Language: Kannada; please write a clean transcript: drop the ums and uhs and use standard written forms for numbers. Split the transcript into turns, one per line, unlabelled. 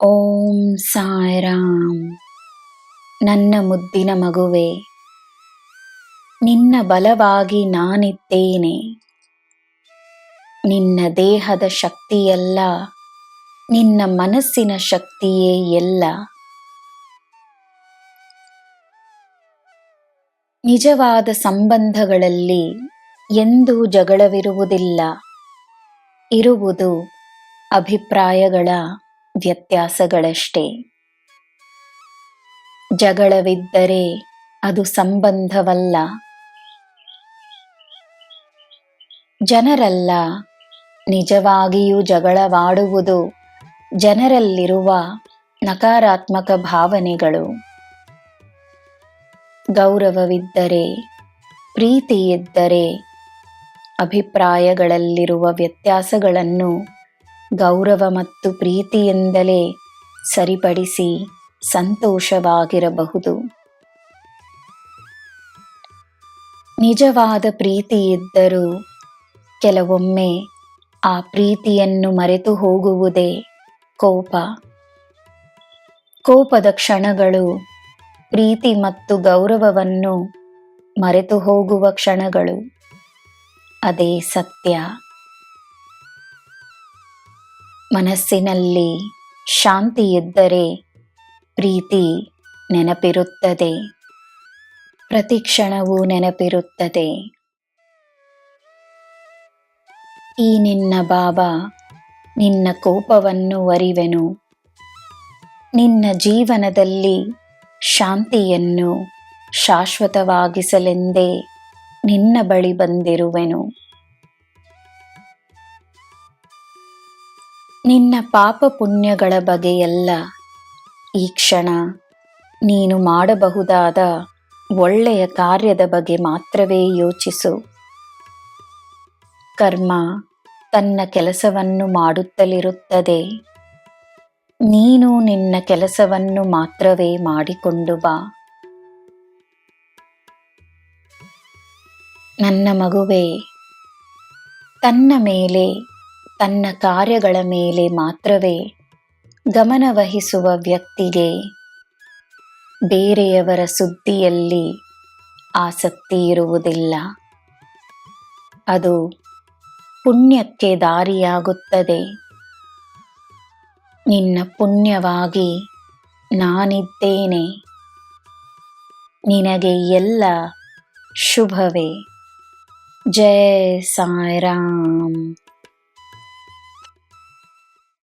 ಓಂ ಸಾಯಿರಾಮ್. ನನ್ನ ಮುದ್ದಿನ ಮಗುವೆ, ನಿನ್ನ ಬಲವಾಗಿ ನಾನಿದ್ದೇನೆ. ನಿನ್ನ ದೇಹದ ಶಕ್ತಿಯಲ್ಲ, ನಿನ್ನ ಮನಸ್ಸಿನ ಶಕ್ತಿಯೇ ಎಲ್ಲ. ನಿಜವಾದ ಸಂಬಂಧಗಳಲ್ಲಿ ಎಂದೂ ಜಗಳವಿರುವುದಿಲ್ಲ. ಇರುವುದು ಅಭಿಪ್ರಾಯಗಳ ವ್ಯತ್ಯಾಸಗಳಷ್ಟೇ. ಜಗಳವಿದ್ದರೆ ಅದು ಸಂಬಂಧವಲ್ಲ. ಜನರಲ್ಲ, ನಿಜವಾಗಿಯೂ ಜಗಳವಾಡುವುದು ಜನರಲ್ಲಿರುವ ನಕಾರಾತ್ಮಕ ಭಾವನೆಗಳು. ಗೌರವವಿದ್ದರೆ, ಪ್ರೀತಿಯಿದ್ದರೆ, ಅಭಿಪ್ರಾಯಗಳಲ್ಲಿರುವ ವ್ಯತ್ಯಾಸಗಳನ್ನು ಗೌರವ ಮತ್ತು ಪ್ರೀತಿಯಿಂದಲೇ ಸರಿಪಡಿಸಿ ಸಂತೋಷವಾಗಿರಬಹುದು. ನಿಜವಾದ ಪ್ರೀತಿಯಿದ್ದರೂ ಕೆಲವೊಮ್ಮೆ ಆ ಪ್ರೀತಿಯನ್ನು ಮರೆತು ಹೋಗುವುದೇ ಕೋಪ. ಕೋಪದ ಕ್ಷಣಗಳು ಪ್ರೀತಿ ಮತ್ತು ಗೌರವವನ್ನು ಮರೆತು ಹೋಗುವ ಕ್ಷಣಗಳು. ಅದೇ ಸತ್ಯ. ಮನಸ್ಸಿನಲ್ಲಿ ಶಾಂತಿಯಿದ್ದರೆ ಪ್ರೀತಿ ನೆನಪಿರುತ್ತದೆ, ಪ್ರತಿ ಕ್ಷಣವೂ ನೆನಪಿರುತ್ತದೆ. ಈ ನಿನ್ನ ಬಾಬಾ ನಿನ್ನ ಕೋಪವನ್ನು ಅರಿವೆನು. ನಿನ್ನ ಜೀವನದಲ್ಲಿ ಶಾಂತಿಯನ್ನು ಶಾಶ್ವತವಾಗಿಸಲೆಂದೇ ನಿನ್ನ ಬಳಿ ಬಂದಿರುವೆನು. ನಿನ್ನ ಪಾಪ ಪುಣ್ಯಗಳ ಬಗೆಯಲ್ಲ, ಈ ಕ್ಷಣ ನೀನು ಮಾಡಬಹುದಾದ ಒಳ್ಳೆಯ ಕಾರ್ಯದ ಬಗ್ಗೆ ಮಾತ್ರವೇ ಯೋಚಿಸು. ಕರ್ಮ ತನ್ನ ಕೆಲಸವನ್ನು ಮಾಡುತ್ತಲಿರುತ್ತದೆ. ನೀನು ನಿನ್ನ ಕೆಲಸವನ್ನು ಮಾತ್ರವೇ ಮಾಡಿಕೊಂಡು ಬಾ. ನನ್ನ ಮಗುವೇ, ತನ್ನ ಮೇಲೆ, ತನ್ನ ಕಾರ್ಯಗಳ ಮೇಲೆ ಮಾತ್ರವೇ ಗಮನವಹಿಸುವ ವ್ಯಕ್ತಿಗೆ ಬೇರೆಯವರ ಸುದ್ದಿಯಲ್ಲಿ ಆಸಕ್ತಿ ಇರುವುದಿಲ್ಲ. ಅದು ಪುಣ್ಯಕ್ಕೆ ದಾರಿಯಾಗುತ್ತದೆ. ನಿನ್ನ ಪುಣ್ಯವಾಗಿ ನಾನಿದ್ದೇನೆ. ನಿನಗೆ ಎಲ್ಲ ಶುಭವೇ. ಜೈ ಸಾಯಿರಾಮ್.